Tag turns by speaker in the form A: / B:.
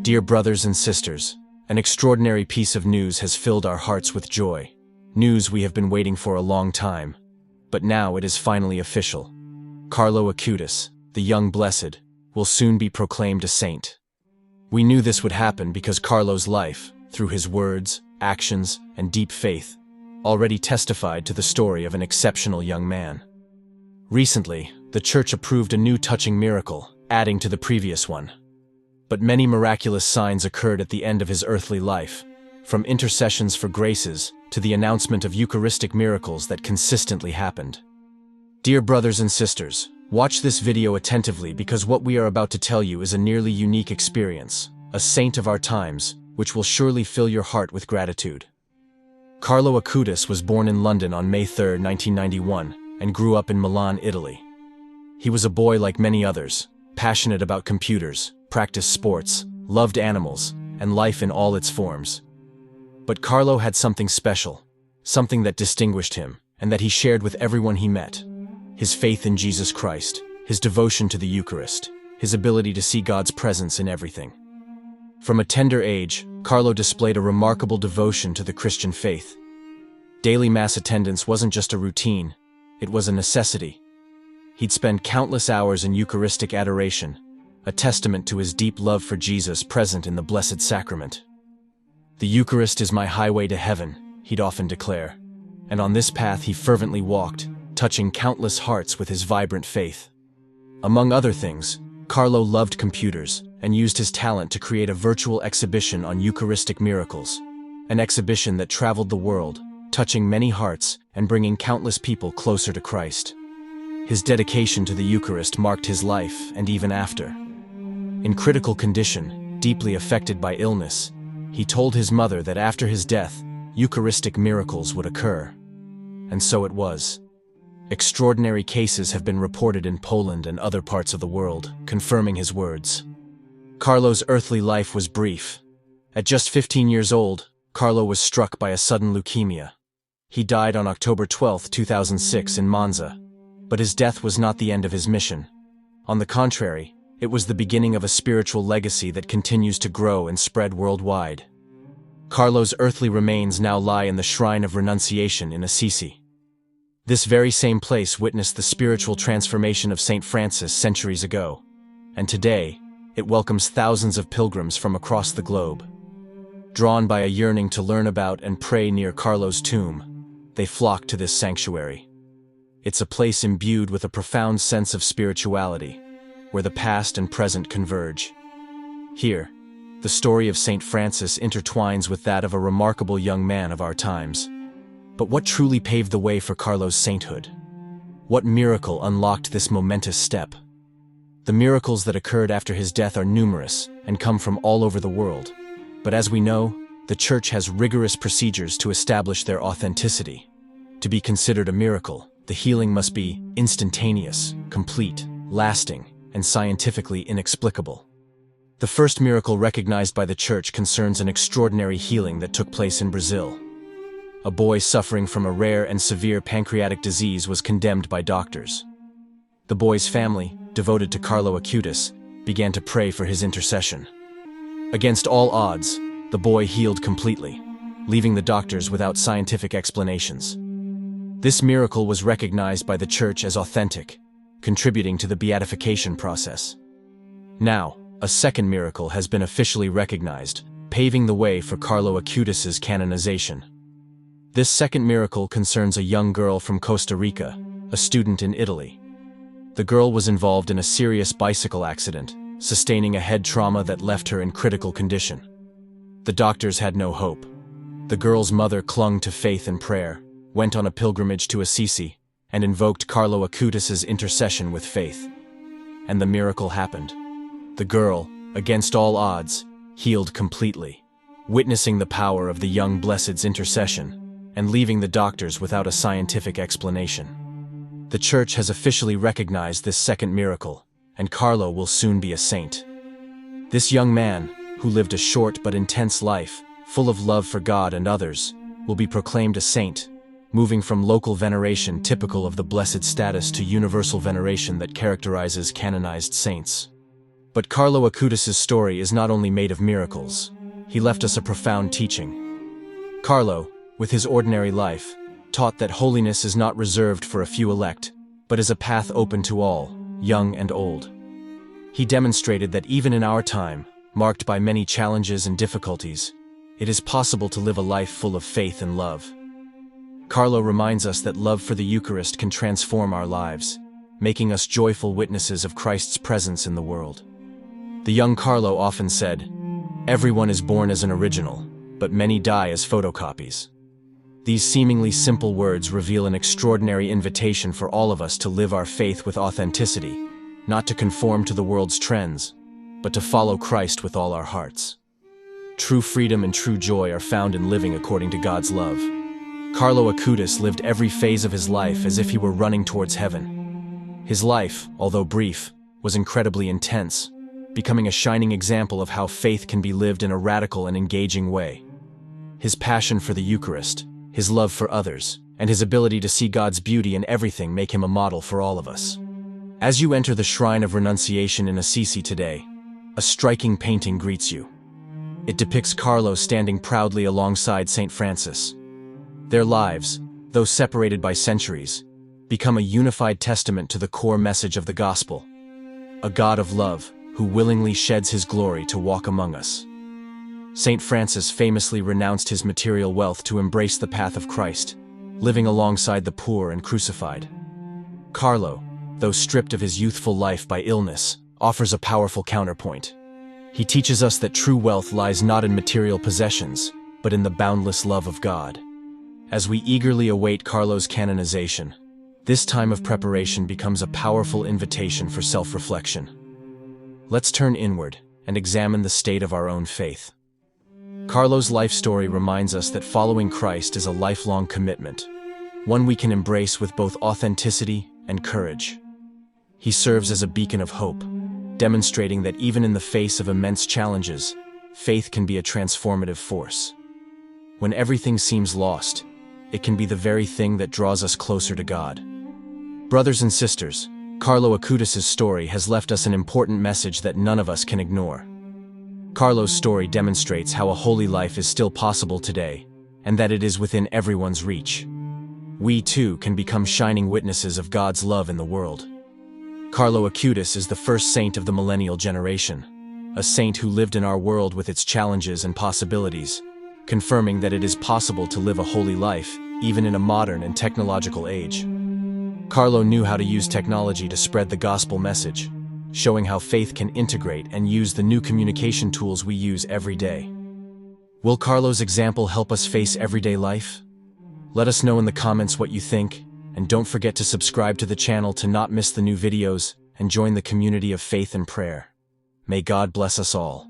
A: Dear brothers and sisters, an extraordinary piece of news has filled our hearts with joy. News we have been waiting for a long time. But now it is finally official. Carlo Acutis, the young blessed, will soon be proclaimed a saint. We knew this would happen because Carlo's life, through his words, actions, and deep faith, already testified to the story of an exceptional young man. Recently, the Church approved a new touching miracle, adding to the previous one. But many miraculous signs occurred at the end of his earthly life, from intercessions for graces to the announcement of Eucharistic miracles that consistently happened. Dear brothers and sisters, watch this video attentively because what we are about to tell you is a nearly unique experience, a saint of our times, which will surely fill your heart with gratitude. Carlo Acutis was born in London on May 3, 1991, and grew up in Milan, Italy. He was a boy like many others, passionate about computers, practiced sports, loved animals, and life in all its forms. But Carlo had something special, something that distinguished him, and that he shared with everyone he met. His faith in Jesus Christ, his devotion to the Eucharist, his ability to see God's presence in everything. From a tender age, Carlo displayed a remarkable devotion to the Christian faith. Daily Mass attendance wasn't just a routine, it was a necessity. He'd spend countless hours in Eucharistic adoration, a testament to his deep love for Jesus present in the Blessed Sacrament. The Eucharist is my highway to heaven, he'd often declare, and on this path he fervently walked, touching countless hearts with his vibrant faith. Among other things, Carlo loved computers and used his talent to create a virtual exhibition on Eucharistic miracles, an exhibition that traveled the world, touching many hearts and bringing countless people closer to Christ. His dedication to the Eucharist marked his life and even after. In critical condition, deeply affected by illness, he told his mother that after his death, Eucharistic miracles would occur. And so it was. Extraordinary cases have been reported in Poland and other parts of the world, confirming his words. Carlo's earthly life was brief. At just 15 years old, Carlo was struck by a sudden leukemia. He died on October 12, 2006 in Monza. But his death was not the end of his mission. On the contrary, it was the beginning of a spiritual legacy that continues to grow and spread worldwide. Carlo's earthly remains now lie in the Shrine of Renunciation in Assisi. This very same place witnessed the spiritual transformation of St. Francis centuries ago, and today, it welcomes thousands of pilgrims from across the globe. Drawn by a yearning to learn about and pray near Carlo's tomb, they flock to this sanctuary. It's a place imbued with a profound sense of spirituality, where the past and present converge. Here, the story of St. Francis intertwines with that of a remarkable young man of our times. But what truly paved the way for Carlo's sainthood? What miracle unlocked this momentous step? The miracles that occurred after his death are numerous and come from all over the world. But as we know, the Church has rigorous procedures to establish their authenticity. To be considered a miracle, the healing must be instantaneous, complete, lasting, and scientifically inexplicable. The first miracle recognized by the Church concerns an extraordinary healing that took place in Brazil. A boy suffering from a rare and severe pancreatic disease was condemned by doctors. The boy's family, devoted to Carlo Acutis, began to pray for his intercession. Against all odds, the boy healed completely, leaving the doctors without scientific explanations. This miracle was recognized by the Church as authentic, contributing to the beatification process. Now, a second miracle has been officially recognized, paving the way for Carlo Acutis' canonization. This second miracle concerns a young girl from Costa Rica, a student in Italy. The girl was involved in a serious bicycle accident, sustaining a head trauma that left her in critical condition. The doctors had no hope. The girl's mother clung to faith and prayer, went on a pilgrimage to Assisi, and invoked Carlo Acutis' intercession with faith. And the miracle happened. The girl, against all odds, healed completely, witnessing the power of the young blessed's intercession, and leaving the doctors without a scientific explanation. The Church has officially recognized this second miracle, and Carlo will soon be a saint. This young man, who lived a short but intense life, full of love for God and others, will be proclaimed a saint, moving from local veneration typical of the blessed status to universal veneration that characterizes canonized saints. But Carlo Acutis' story is not only made of miracles. He left us a profound teaching. Carlo, with his ordinary life, taught that holiness is not reserved for a few elect, but is a path open to all, young and old. He demonstrated that even in our time, marked by many challenges and difficulties, it is possible to live a life full of faith and love. Carlo reminds us that love for the Eucharist can transform our lives, making us joyful witnesses of Christ's presence in the world. The young Carlo often said, "Everyone is born as an original, but many die as photocopies." These seemingly simple words reveal an extraordinary invitation for all of us to live our faith with authenticity, not to conform to the world's trends, but to follow Christ with all our hearts. True freedom and true joy are found in living according to God's love. Carlo Acutis lived every phase of his life as if he were running towards heaven. His life, although brief, was incredibly intense, becoming a shining example of how faith can be lived in a radical and engaging way. His passion for the Eucharist, his love for others, and his ability to see God's beauty in everything make him a model for all of us. As you enter the Shrine of Renunciation in Assisi today, a striking painting greets you. It depicts Carlo standing proudly alongside St. Francis. Their lives, though separated by centuries, become a unified testament to the core message of the Gospel: a God of love who willingly sheds his glory to walk among us. St. Francis famously renounced his material wealth to embrace the path of Christ, living alongside the poor and crucified. Carlo, though stripped of his youthful life by illness, offers a powerful counterpoint. He teaches us that true wealth lies not in material possessions, but in the boundless love of God. As we eagerly await Carlo's canonization, this time of preparation becomes a powerful invitation for self-reflection. Let's turn inward and examine the state of our own faith. Carlo's life story reminds us that following Christ is a lifelong commitment, one we can embrace with both authenticity and courage. He serves as a beacon of hope, demonstrating that even in the face of immense challenges, faith can be a transformative force. When everything seems lost, it can be the very thing that draws us closer to God. Brothers and sisters, Carlo Acutis' story has left us an important message that none of us can ignore. Carlo's story demonstrates how a holy life is still possible today, and that it is within everyone's reach. We too can become shining witnesses of God's love in the world. Carlo Acutis is the first saint of the millennial generation, a saint who lived in our world with its challenges and possibilities, confirming that it is possible to live a holy life, even in a modern and technological age. Carlo knew how to use technology to spread the gospel message, showing how faith can integrate and use the new communication tools we use every day. Will Carlo's example help us face everyday life? Let us know in the comments what you think, and don't forget to subscribe to the channel to not miss the new videos and join the community of faith and prayer. May God bless us all.